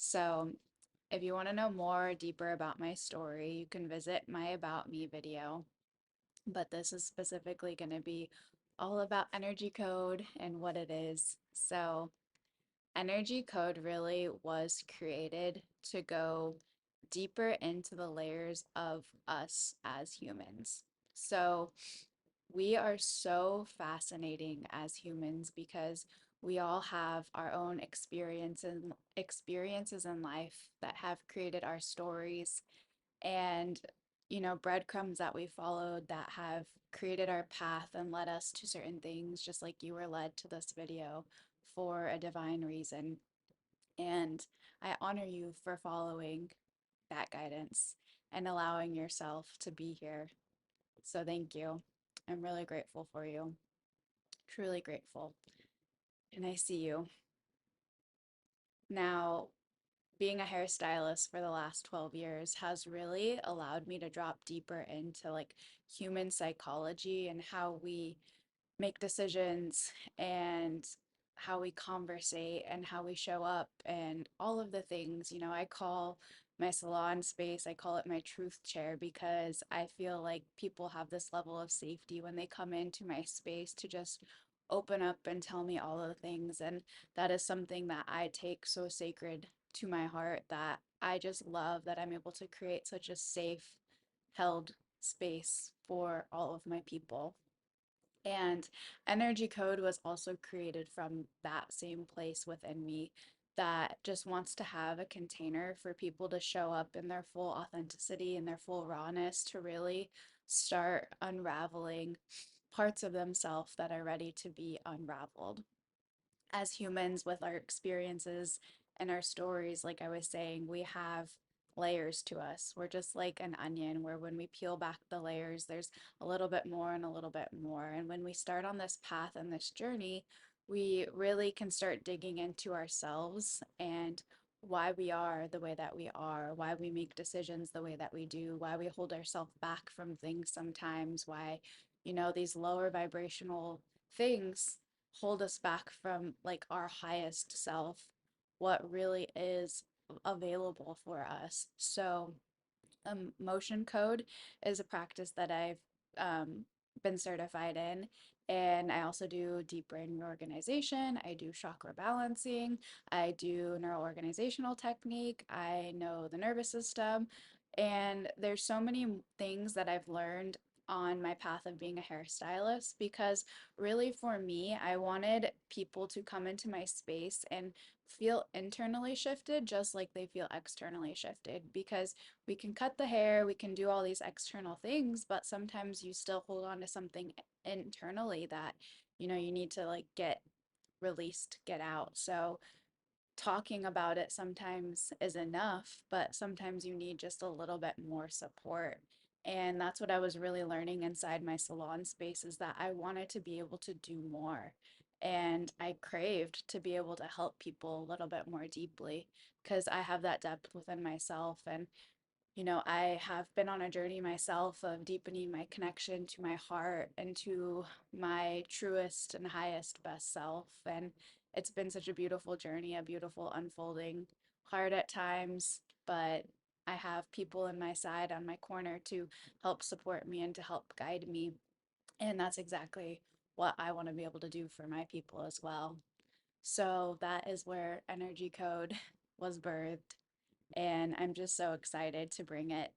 So, if you want to know more deeper about my story, you can visit my About Me video. But this is specifically going to be all about energy code and what it is. So, energy code really was created to go deeper into the layers of us as humans. So, we are so fascinating as humans because we all have our own experiences in life that have created our stories and breadcrumbs that we followed that have created our path and led us to certain things, just like you were led to this video for a divine reason. And I honor you for following that guidance and allowing yourself to be here. So thank you. I'm really grateful for you. Truly grateful. And I see you. Now, being a hairstylist for the last 12 years has really allowed me to drop deeper into like human psychology and how we make decisions and how we conversate and how we show up and all of the things. I call my salon space, I call it my truth chair because I feel like people have this level of safety when they come into my space to just open up and tell me all of the things. And that is something that I take so sacred to my heart that I just love that I'm able to create such a safe, held space for all of my people. And Energy Code was also created from that same place within me that just wants to have a container for people to show up in their full authenticity and their full rawness to really start unraveling parts of themselves that are ready to be unraveled. As humans, with our experiences and our stories, like I was saying, we have layers to us. We're just like an onion, where when we peel back the layers, there's a little bit more and a little bit more. And when we start on this path and this journey, we really can start digging into ourselves and why we are the way that we are, why we make decisions the way that we do, why we hold ourselves back from things sometimes, why, these lower vibrational things hold us back from like our highest self, what really is available for us. So, motion code is a practice that I've um, been certified in. And I also do deep brain reorganization. I do chakra balancing. I do neural organizational technique. I know the nervous system. And there's so many things that I've learned on my path of being a hairstylist because really for me, I wanted people to come into my space and feel internally shifted just like they feel externally shifted because we can cut the hair, we can do all these external things, but sometimes you still hold on to something internally that, you need to like get released, get out. So talking about it sometimes is enough, but sometimes you need just a little bit more support. And that's what I was really learning inside my salon space is that I wanted to be able to do more. And I craved to be able to help people a little bit more deeply because I have that depth within myself. And I have been on a journey myself of deepening my connection to my heart and to my truest and highest best self. And it's been such a beautiful journey, a beautiful unfolding, hard at times, but I have people in my side on my corner to help support me and to help guide me. And that's exactly what I want to be able to do for my people as well. So that is where Energy Code was birthed. And I'm just so excited to bring it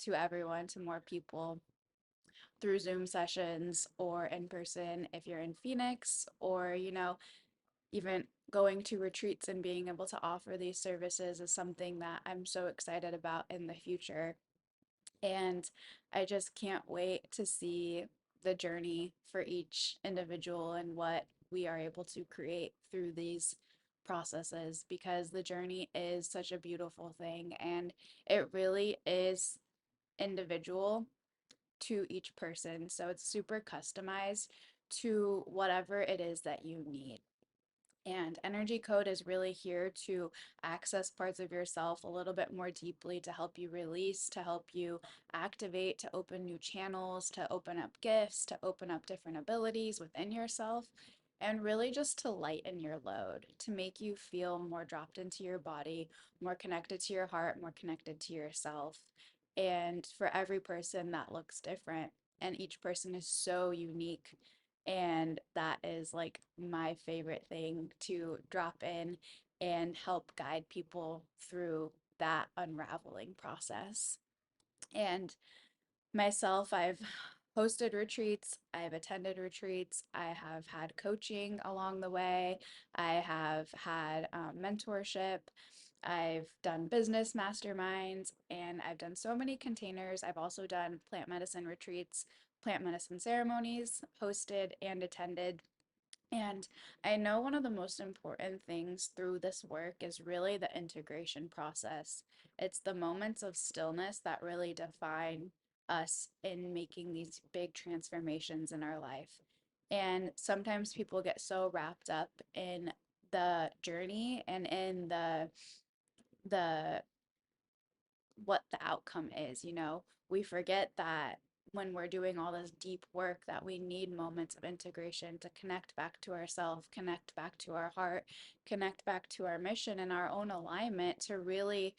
to everyone, to more people through Zoom sessions or in person if you're in Phoenix, or, even going to retreats and being able to offer these services is something that I'm so excited about in the future. And I just can't wait to see the journey for each individual and what we are able to create through these processes because the journey is such a beautiful thing and it really is individual to each person. So it's super customized to whatever it is that you need. And Energy Code is really here to access parts of yourself a little bit more deeply to help you release, to help you activate, to open new channels, to open up gifts, to open up different abilities within yourself. and really just to lighten your load, to make you feel more dropped into your body, more connected to your heart, more connected to yourself. And for every person, that looks different, and each person is so unique. And that is like my favorite thing to drop in and help guide people through that unraveling process. And myself, I've hosted retreats, I've attended retreats, I have had coaching along the way, I have had mentorship, I've done business masterminds, and I've done so many containers. I've also done plant medicine retreats, plant medicine ceremonies, hosted and attended. And I know one of the most important things through this work is really the integration process. It's the moments of stillness that really define us in making these big transformations in our life. And sometimes people get so wrapped up in the journey and in the what the outcome is, you know. We forget that when we're doing all this deep work that we need moments of integration to connect back to ourselves, connect back to our heart, connect back to our mission and our own alignment to really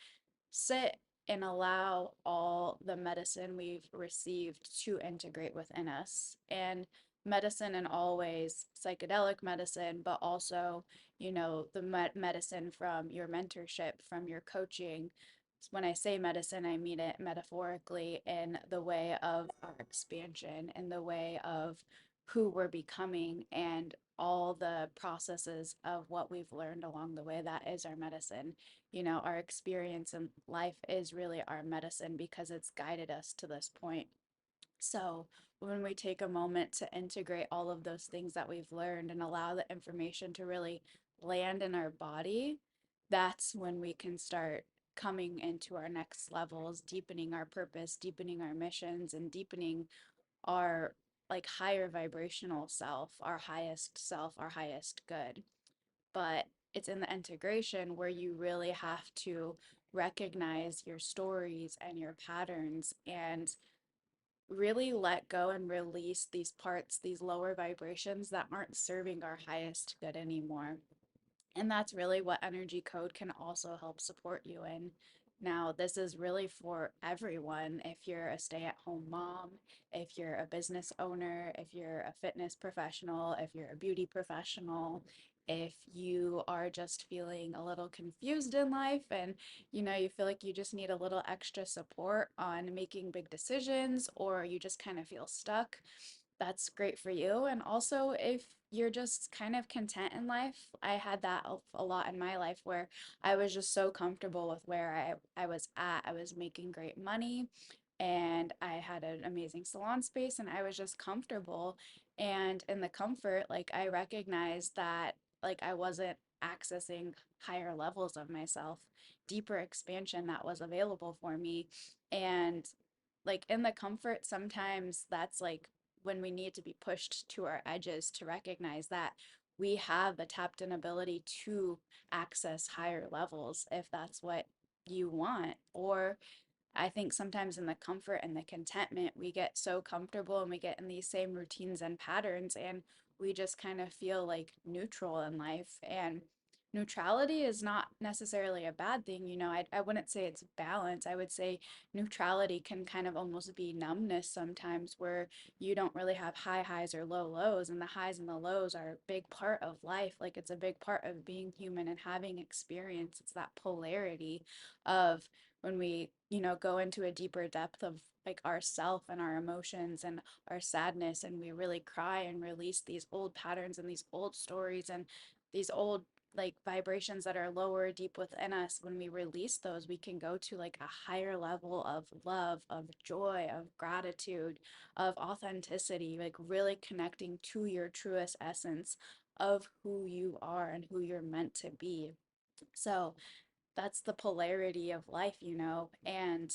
sit and allow all the medicine we've received to integrate within us. And medicine in all ways, psychedelic medicine, but also, you know, the medicine from your mentorship, from your coaching. When I say medicine, I mean it metaphorically in the way of our expansion, in the way of who we're becoming, and all the processes of what we've learned along the way. That is our medicine. You know, our experience in life is really our medicine because it's guided us to this point. So, when we take a moment to integrate all of those things that we've learned and allow the information to really land in our body, that's when we can start coming into our next levels, deepening our purpose, deepening our missions, and deepening our like higher vibrational self, our highest good. But it's in the integration where you really have to recognize your stories and your patterns and really let go and release these parts, these lower vibrations that aren't serving our highest good anymore. And that's really what Energy Code can also help support you in. Now, this is really for everyone. If you're a stay at home mom, if you're a business owner, if you're a fitness professional, if you're a beauty professional, if you are just feeling a little confused in life and you feel like you just need a little extra support on making big decisions, or you just kind of feel stuck, that's great for you. And also, if you're just kind of content in life, I had that a lot in my life where I was just so comfortable with where I was at. I was making great money and I had an amazing salon space and I was just comfortable. And in the comfort, like I recognized that like I wasn't accessing higher levels of myself, deeper expansion that was available for me. And like in the comfort, sometimes that's like when we need to be pushed to our edges to recognize that we have the tapped in ability to access higher levels if that's what you want. Or I think sometimes in the comfort and the contentment, we get so comfortable and we get in these same routines and patterns, and we just kind of feel like neutral in life. And neutrality is not necessarily a bad thing. I wouldn't say it's balance. I would say neutrality can kind of almost be numbness sometimes, where you don't really have high highs or low lows, and the highs and the lows are a big part of life. Like it's a big part of being human and having experience. It's that polarity of when we, go into a deeper depth of like ourself and our emotions and our sadness, and we really cry and release these old patterns and these old stories and these old like vibrations that are lower deep within us. When we release those, we can go to like a higher level of love, of joy, of gratitude, of authenticity, like really connecting to your truest essence of who you are and who you're meant to be. So that's the polarity of life, and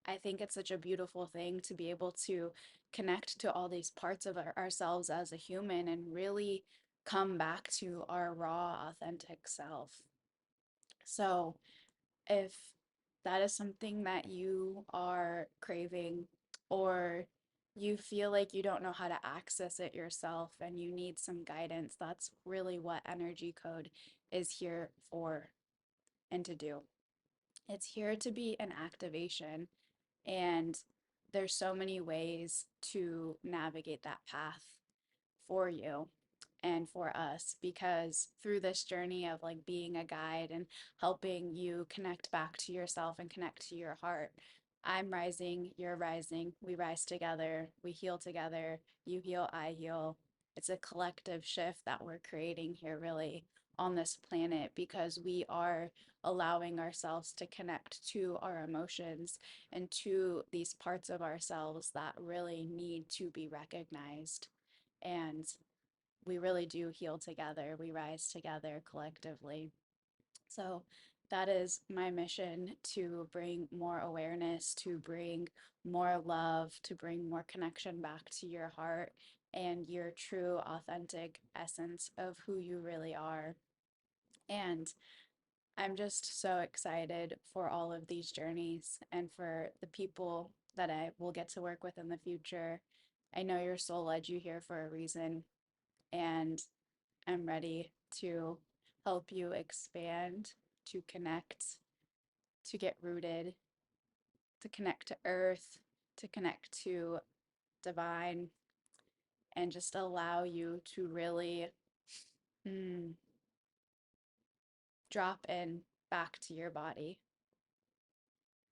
I think it's such a beautiful thing to be able to connect to all these parts of ourselves as a human and really come back to our raw, authentic self. So, if that is something that you are craving, or you feel like you don't know how to access it yourself and you need some guidance, that's really what Energy Code is here for and to do. It's here to be an activation, and there's so many ways to navigate that path for you and for us, because through this journey of like being a guide and helping you connect back to yourself and connect to your heart, I'm rising, you're rising, we rise together, we heal together, you heal, I heal. It's a collective shift that we're creating here, really, on this planet, because we are allowing ourselves to connect to our emotions and to these parts of ourselves that really need to be recognized. And we really do heal together. We rise together collectively. So that is my mission, to bring more awareness, to bring more love, to bring more connection back to your heart and your true, authentic essence of who you really are. And I'm just so excited for all of these journeys and for the people that I will get to work with in the future. I know your soul led you here for a reason, and I'm ready to help you expand, to connect, to get rooted, to connect to earth, to connect to divine, and just allow you to really mm, drop in back to your body.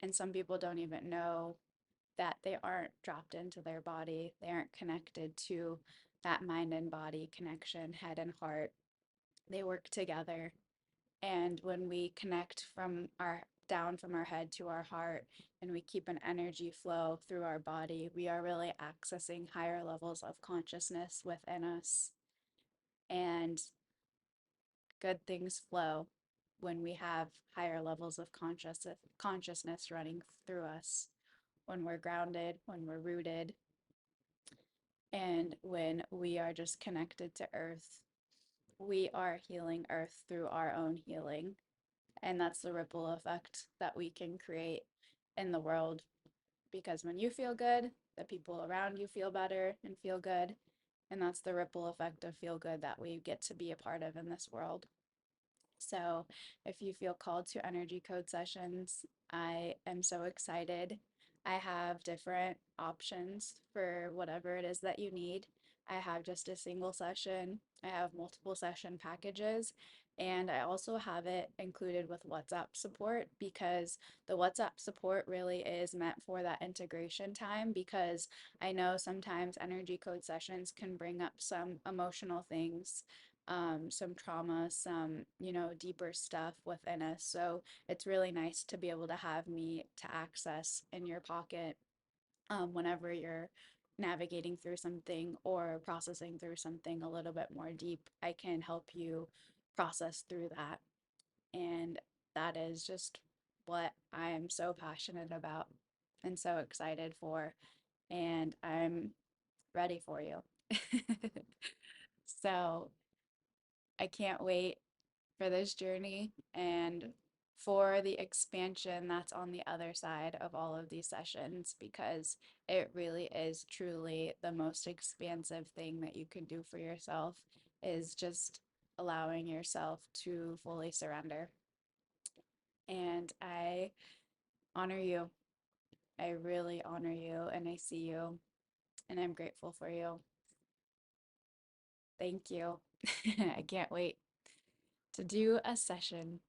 And some people don't even know that they aren't dropped into their body. They aren't connected to that mind and body connection, head and heart. They work together. And when we connect from our down from our head to our heart and we keep an energy flow through our body, we are really accessing higher levels of consciousness within us. And good things flow when we have higher levels of consciousness running through us, when we're grounded, when we're rooted, and when we are just connected to earth. We are healing earth through our own healing. And that's the ripple effect that we can create in the world. Because when you feel good, the people around you feel better and feel good. And that's the ripple effect of feel good that we get to be a part of in this world. So if you feel called to energy code sessions, I am so excited. I have different options for whatever it is that you need. I have just a single session, I have multiple session packages, and I also have it included with WhatsApp support, because the WhatsApp support really is meant for that integration time, because I know sometimes energy code sessions can bring up some emotional things, some trauma, some, deeper stuff within us. So it's really nice to be able to have me to access in your pocket whenever you're navigating through something or processing through something a little bit more deep. I can help you process through that. And that is just what I am so passionate about and so excited for. And I'm ready for you. So I can't wait for this journey and for the expansion that's on the other side of all of these sessions, because it really is truly the most expansive thing that you can do for yourself, is just allowing yourself to fully surrender. And I honor you. I really honor you, and I see you, and I'm grateful for you. Thank you. I can't wait to do a session.